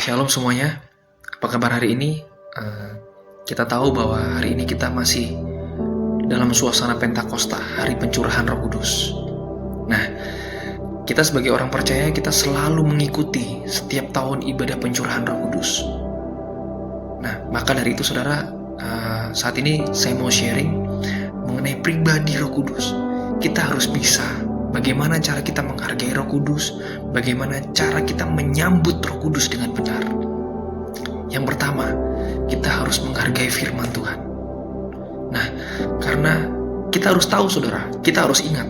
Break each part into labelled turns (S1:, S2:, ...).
S1: Shalom semuanya, apa kabar hari ini? Kita tahu bahwa hari ini kita masih dalam suasana Pentakosta, hari pencurahan Roh Kudus. Nah, kita sebagai orang percaya, kita selalu mengikuti setiap tahun ibadah pencurahan Roh Kudus. Nah, maka dari itu saudara, saat ini saya mau sharing mengenai pribadi Roh Kudus. Kita harus bisa bagaimana cara kita menghargai Roh Kudus, bagaimana cara kita menyambut Roh Kudus dengan benar. Yang pertama, kita harus menghargai firman Tuhan. Nah, karena kita harus tahu saudara, kita harus ingat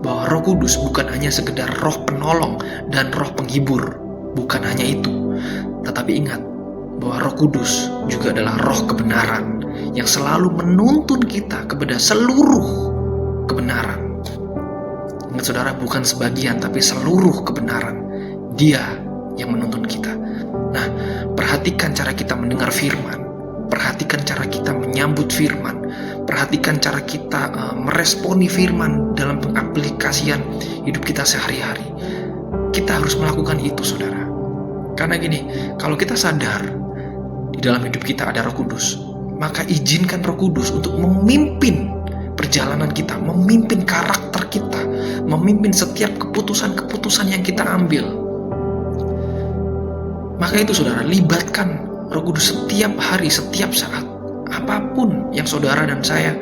S1: bahwa Roh Kudus bukan hanya sekedar roh penolong dan roh penghibur. Bukan hanya itu. Tetapi ingat bahwa Roh Kudus juga adalah roh kebenaran yang selalu menuntun kita kepada seluruh kebenaran. Ingat saudara, bukan sebagian tapi seluruh kebenaran. Dia yang menuntun kita. Nah, perhatikan cara kita mendengar firman. Perhatikan cara kita menyambut firman. Perhatikan cara kita meresponi firman dalam pengaplikasian hidup kita sehari-hari. Kita harus melakukan itu saudara. Karena gini, kalau kita sadar di dalam hidup kita ada Roh Kudus, maka izinkan Roh Kudus untuk memimpin perjalanan kita, memimpin karakter kita, memimpin setiap keputusan-keputusan yang kita ambil. Maka itu saudara, libatkan Roh Kudus setiap hari, setiap saat. Apapun yang saudara dan saya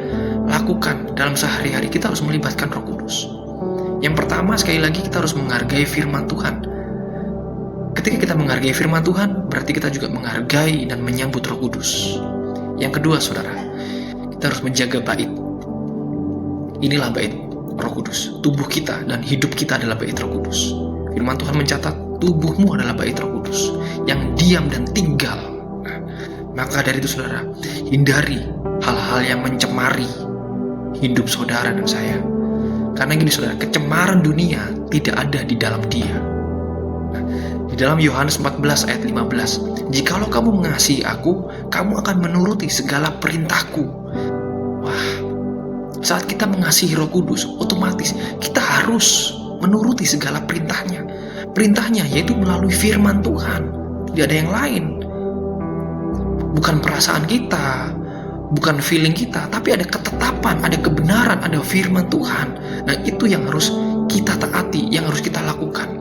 S1: lakukan dalam sehari-hari, kita harus melibatkan Roh Kudus. Yang pertama, sekali lagi kita harus menghargai firman Tuhan. Ketika kita menghargai firman Tuhan, berarti kita juga menghargai dan menyambut Roh Kudus. Yang kedua saudara, kita harus menjaga bait. Inilah bait Roh Kudus. Tubuh kita dan hidup kita adalah bait Roh Kudus. Firman Tuhan mencatat, tubuhmu adalah bait Roh Kudus yang diam dan tinggal. Nah, maka dari itu saudara, hindari hal-hal yang mencemari hidup saudara dan saya. Karena gini saudara, kecemaran dunia tidak ada di dalam dia. Nah, di dalam Yohanes 14 ayat 15, jikalau kamu mengasihi aku, kamu akan menuruti segala perintahku. Wah, saat kita mengasihi Roh Kudus, otomatis kita harus menuruti segala perintahnya. Perintahnya yaitu melalui firman Tuhan. Tidak ada yang lain. Bukan perasaan kita, bukan feeling kita, tapi ada ketetapan, ada kebenaran, ada firman Tuhan. Nah, itu yang harus kita taati, yang harus kita lakukan.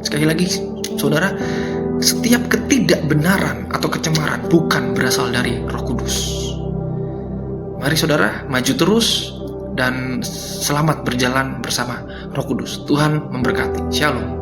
S1: Sekali lagi, saudara, setiap ketidakbenaran atau kecemaran bukan berasal dari Roh Kudus. Mari saudara, maju terus dan selamat berjalan bersama Roh Kudus. Tuhan memberkati. Shalom.